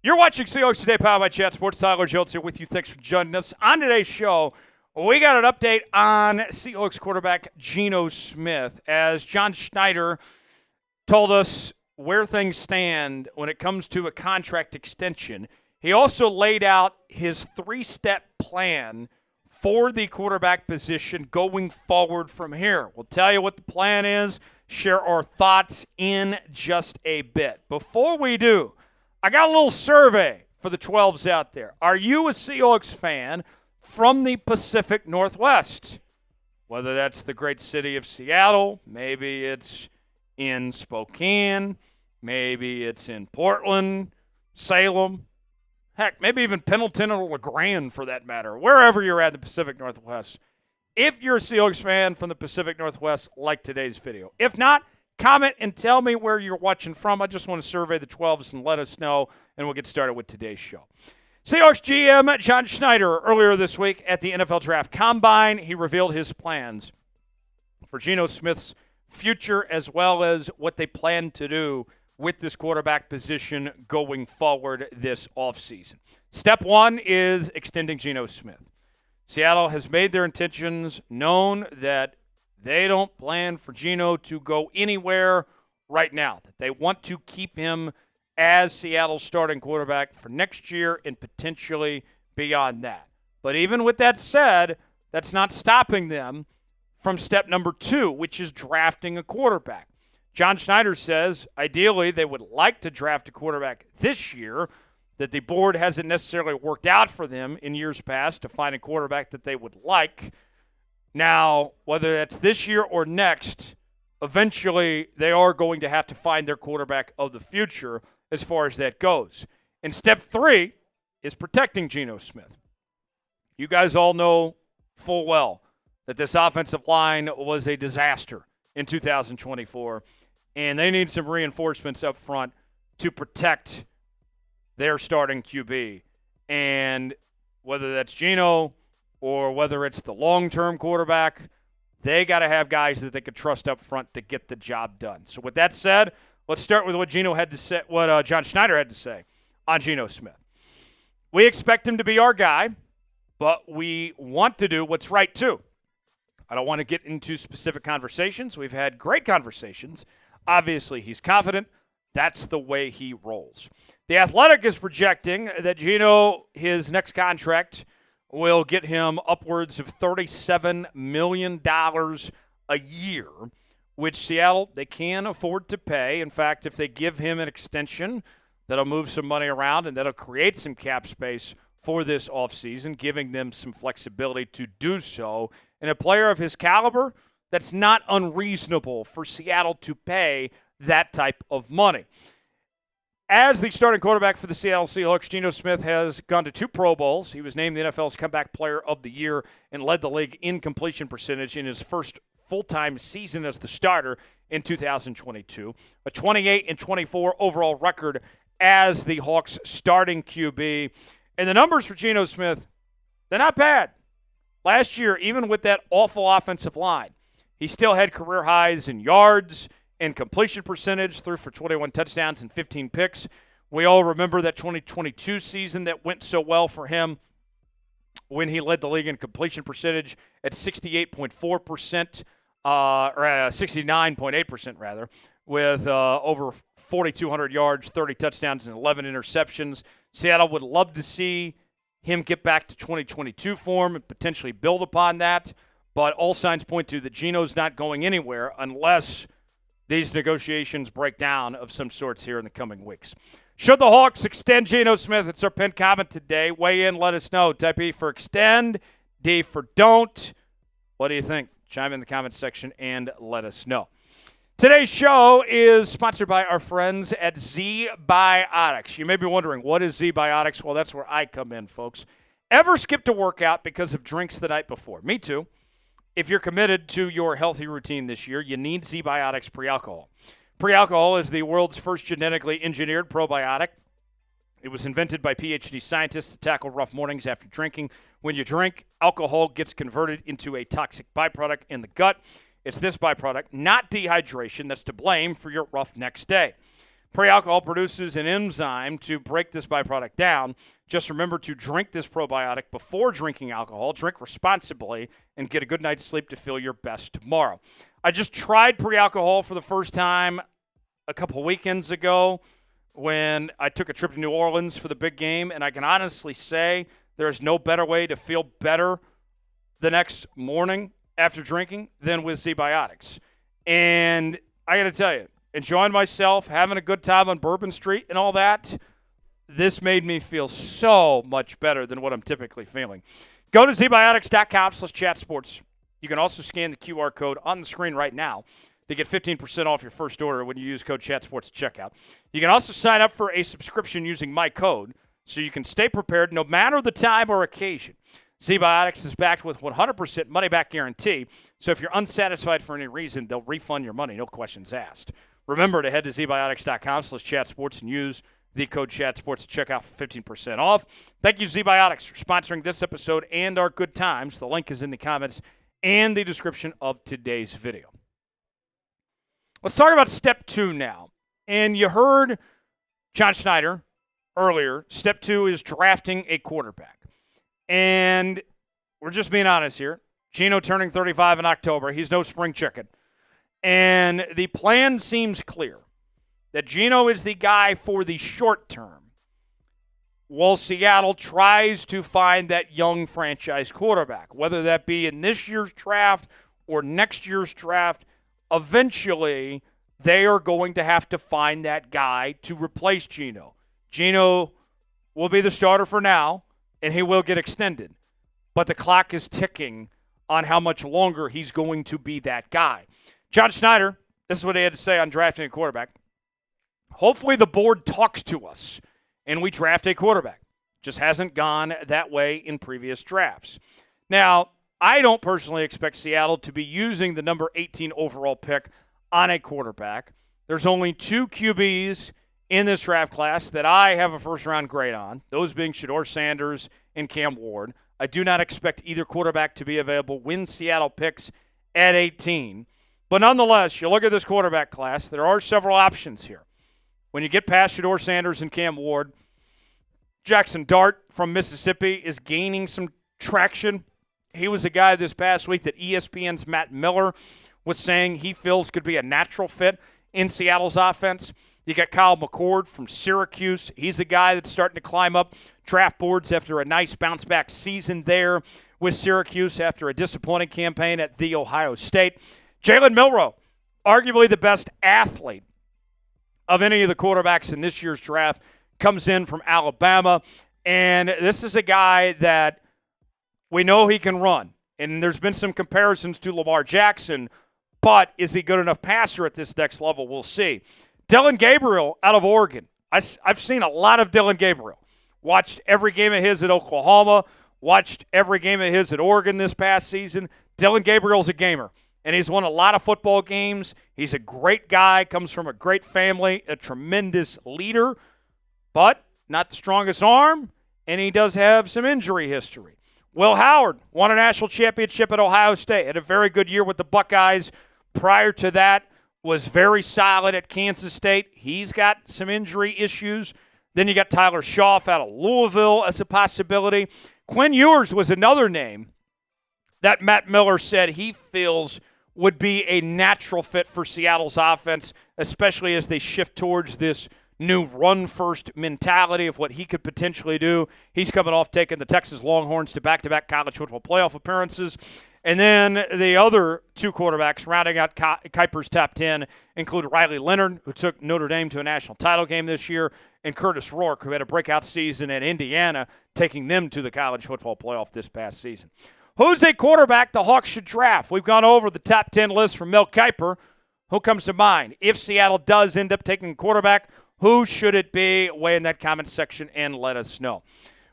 You're watching Seahawks Today, powered by Chat Sports. Tyler Jones here with you. Thanks for joining us. On today's show, we got an update on Seahawks quarterback Geno Smith, as John Schneider told us where things stand when it comes to a contract extension. He also laid out his three-step plan for the quarterback position going forward from here. We'll tell you what the plan is, share our thoughts in just a bit. Before we do, I got a little survey for the 12s out there. Are you a Seahawks fan from the Pacific Northwest? Whether that's the great city of Seattle, maybe it's in Spokane, maybe it's in Portland, Salem, heck, maybe even Pendleton or LeGrand for that matter, wherever you're at in the Pacific Northwest. If you're a Seahawks fan from the Pacific Northwest, like today's video. If not, comment and tell me where you're watching from. I just want to survey the 12s and let us know, and we'll get started with today's show. Seahawks GM John Schneider, earlier this week at the NFL Draft Combine, he revealed his plans for Geno Smith's future as well as what they plan to do with this quarterback position going forward this offseason. Step one is extending Geno Smith. Seattle has made their intentions known that they don't plan for Geno to go anywhere right now, that they want to keep him as Seattle's starting quarterback for next year and potentially beyond that. But even with that said, that's not stopping them from step number two, which is drafting a quarterback. John Schneider says ideally they would like to draft a quarterback this year, that the board hasn't necessarily worked out for them in years past to find a quarterback that they would like. Now, whether that's this year or next, eventually they are going to have to find their quarterback of the future as far as that goes. And step three is protecting Geno Smith. You guys all know full well that this offensive line was a disaster in 2024, and they need some reinforcements up front to protect their starting QB. And whether that's Geno or whether it's the long-term quarterback, they got to have guys that they could trust up front to get the job done. So with that said, let's start with what Geno had to say, what John Schneider had to say on Geno Smith. We expect him to be our guy, but we want to do what's right too. I don't want to get into specific conversations. We've had great conversations. Obviously, he's confident. That's the way he rolls. The Athletic is projecting that Geno, his next contract, will get him upwards of $37 million a year, which Seattle, they can afford to pay. In fact, if they give him an extension, that'll move some money around and that'll create some cap space for this offseason, giving them some flexibility to do so. And a player of his caliber, that's not unreasonable for Seattle to pay that type of money. As the starting quarterback for the Seattle Seahawks, Geno Smith has gone to 2 Pro Bowls. He was named the NFL's Comeback Player of the Year and led the league in completion percentage in his first full-time season as the starter in 2022. A 28-24 overall record as the Hawks' starting QB. And the numbers for Geno Smith, they're not bad. Last year, even with that awful offensive line, he still had career highs in yards and completion percentage, threw for 21 touchdowns and 15 picks. We all remember that 2022 season that went so well for him when he led the league in completion percentage at 68.4%, or 69.8% rather, with over 4,200 yards, 30 touchdowns, and 11 interceptions. Seattle would love to see him get back to 2022 form and potentially build upon that, but all signs point to that Geno's not going anywhere unless these negotiations break down of some sorts here in the coming weeks. Should the Hawks extend Geno Smith? It's our pinned comment today. Weigh in, let us know. Type E for extend, D for don't. What do you think? Chime in the comments section and let us know. Today's show is sponsored by our friends at Z Biotics. You may be wondering, what is Z Biotics? Well, that's where I come in, folks. Ever skipped a workout because of drinks the night before? Me too. If you're committed to your healthy routine this year, you need Z-Biotics Pre-Alcohol. Pre-Alcohol is the world's first genetically engineered probiotic. It was invented by PhD scientists to tackle rough mornings after drinking. When you drink, alcohol gets converted into a toxic byproduct in the gut. It's this byproduct, not dehydration, that's to blame for your rough next day. Pre-alcohol produces an enzyme to break this byproduct down. Just remember to drink this probiotic before drinking alcohol. Drink responsibly and get a good night's sleep to feel your best tomorrow. I just tried pre-alcohol for the first time a couple weekends ago when I took a trip to New Orleans for the big game, and I can honestly say there is no better way to feel better the next morning after drinking than with Z-Biotics. And I got to tell you, enjoying myself, having a good time on Bourbon Street and all that, this made me feel so much better than what I'm typically feeling. Go to zbiotics.com/chatsports. You can also scan the QR code on the screen right now to get 15% off your first order when you use code ChatSports at checkout. You can also sign up for a subscription using my code so you can stay prepared no matter the time or occasion. Z-Biotics is backed with 100% money-back guarantee, so if you're unsatisfied for any reason, they'll refund your money, no questions asked. Remember to head to zbiotics.com/chatsports and use the code ChatSports to check out for 15% off. Thank you, Z-Biotics, for sponsoring this episode and our good times. The link is in the comments and the description of today's video. Let's talk about step 2 now. And you heard John Schneider earlier. Step 2 is drafting a quarterback. And we're just being honest here. Geno turning 35 in October. He's no spring chicken. And the plan seems clear that Geno is the guy for the short term, while Seattle tries to find that young franchise quarterback, whether that be in this year's draft or next year's draft. Eventually, they are going to have to find that guy to replace Geno. Geno will be the starter for now, and he will get extended. But the clock is ticking on how much longer he's going to be that guy. John Schneider, this is what he had to say on drafting a quarterback. Hopefully the board talks to us and we draft a quarterback. Just hasn't gone that way in previous drafts. Now, I don't personally expect Seattle to be using the number 18 overall pick on a quarterback. There's only 2 QBs in this draft class that I have a first-round grade on, those being Shedeur Sanders and Cam Ward. I do not expect either quarterback to be available when Seattle picks at 18. But nonetheless, you look at this quarterback class, there are several options here. When you get past Shedeur Sanders and Cam Ward, Jackson Dart from Mississippi is gaining some traction. He was a guy this past week that ESPN's Matt Miller was saying he feels could be a natural fit in Seattle's offense. You got Kyle McCord from Syracuse. He's a guy that's starting to climb up draft boards after a nice bounce-back season there with Syracuse after a disappointing campaign at The Ohio State. Jalen Milroe, arguably the best athlete of any of the quarterbacks in this year's draft, comes in from Alabama. And this is a guy that we know he can run. And there's been some comparisons to Lamar Jackson, but is he good enough passer at this next level? We'll see. Dylan Gabriel out of Oregon. I've seen a lot of Dylan Gabriel. Watched every game of his at Oklahoma. Watched every game of his at Oregon this past season. Dylan Gabriel's a gamer, and he's won a lot of football games. He's a great guy, comes from a great family, a tremendous leader, but not the strongest arm, and he does have some injury history. Will Howard won a national championship at Ohio State, had a very good year with the Buckeyes. Prior to that, was very solid at Kansas State. He's got some injury issues. Then you got Tyler Schaaf out of Louisville as a possibility. Quinn Ewers was another name that Matt Miller said he feels would be a natural fit for Seattle's offense, especially as they shift towards this new run-first mentality of what he could potentially do. He's coming off taking the Texas Longhorns to back-to-back college football playoff appearances. And then the other 2 quarterbacks rounding out Kiper's top 10 include Riley Leonard, who took Notre Dame to a national title game this year, and Curtis Rourke, who had a breakout season at Indiana, taking them to the college football playoff this past season. Who's a quarterback the Hawks should draft? We've gone over the top 10 list from Mel Kiper. Who comes to mind? If Seattle does end up taking a quarterback, who should it be? Weigh in that comment section and let us know.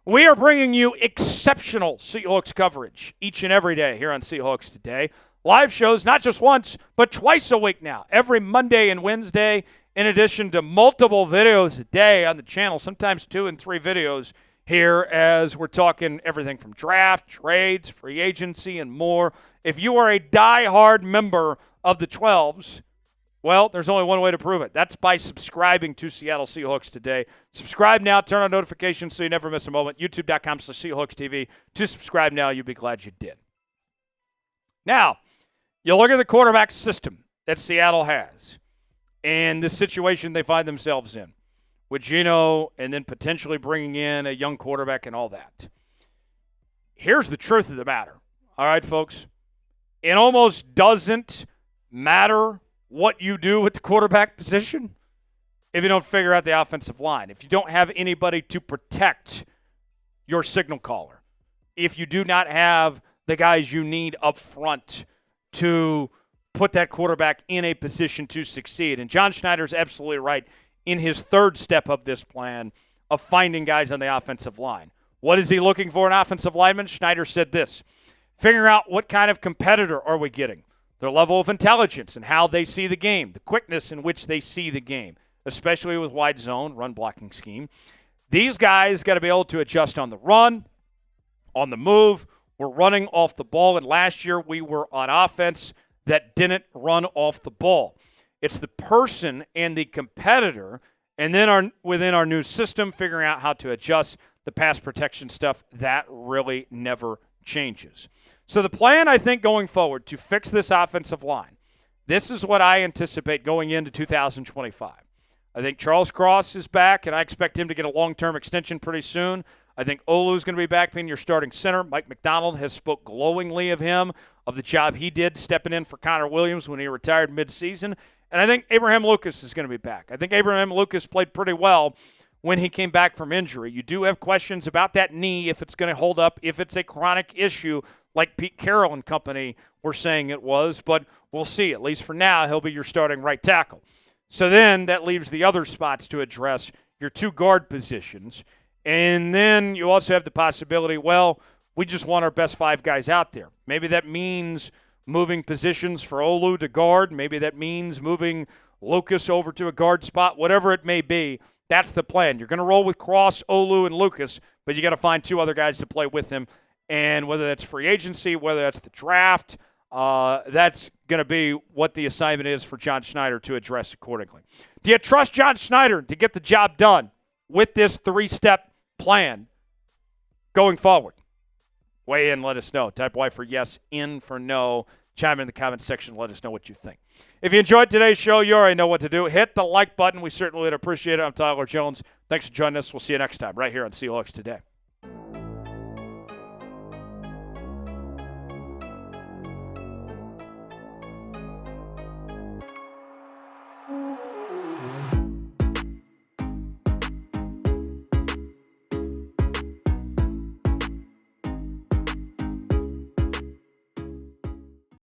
We are bringing you exceptional Seahawks coverage each and every day here on Seahawks Today. Live shows not just once, but twice a week now, every Monday and Wednesday, in addition to multiple videos a day on the channel, sometimes 2 and 3 videos here as we're talking everything from draft, trades, free agency, and more. If you are a die-hard member of the 12s, Well, there's only one way to prove it. That's by subscribing to Seattle Seahawks Today. Subscribe now. Turn on notifications so you never miss a moment. YouTube.com/Seahawks TV. To subscribe now, you'll be glad you did. Now, you look at the quarterback system that Seattle has and the situation they find themselves in with Geno and then potentially bringing in a young quarterback and all that. Here's the truth of the matter. All right, folks. It almost doesn't matter what you do with the quarterback position if you don't figure out the offensive line, if you don't have anybody to protect your signal caller, if you do not have the guys you need up front to put that quarterback in a position to succeed. And John Schneider's absolutely right in his third step of this plan of finding guys on the offensive line. What is he looking for in offensive linemen? Schneider said this: figuring out what kind of competitor are we getting, their level of intelligence and how they see the game, the quickness in which they see the game, especially with wide zone, run blocking scheme. These guys got to be able to adjust on the run, on the move. We're running off the ball, and last year we were on offense that didn't run off the ball. It's the person and the competitor, and then within our new system, figuring out how to adjust the pass protection stuff, that really never changes. So the plan, I think, going forward to fix this offensive line, this is what I anticipate going into 2025. I think Charles Cross is back, and I expect him to get a long-term extension pretty soon. I think Olu is going to be back being your starting center. Mike McDonald has spoke glowingly of him, of the job he did stepping in for Connor Williams when he retired midseason. And I think Abraham Lucas is going to be back. I think Abraham Lucas played pretty well when he came back from injury. You do have questions about that knee, if it's going to hold up, if it's a chronic issue like Pete Carroll and company were saying it was, but we'll see. At least for now, he'll be your starting right tackle. So then that leaves the other spots to address, your two guard positions. And then you also have the possibility, well, we just want our best five guys out there. Maybe that means moving positions for Olu to guard. Maybe that means moving Lucas over to a guard spot. Whatever it may be, that's the plan. You're going to roll with Cross, Olu, and Lucas, but you got to find two other guys to play with him. And whether that's free agency, whether that's the draft, that's going to be what the assignment is for John Schneider to address accordingly. Do you trust John Schneider to get the job done with this three-step plan going forward? Weigh in, let us know. Type Y for yes, in for no. Chime in the comments section, let us know what you think. If you enjoyed today's show, you already know what to do. Hit the like button. We certainly would appreciate it. I'm Tyler Jones. Thanks for joining us. We'll see you next time right here on Seahawks Today.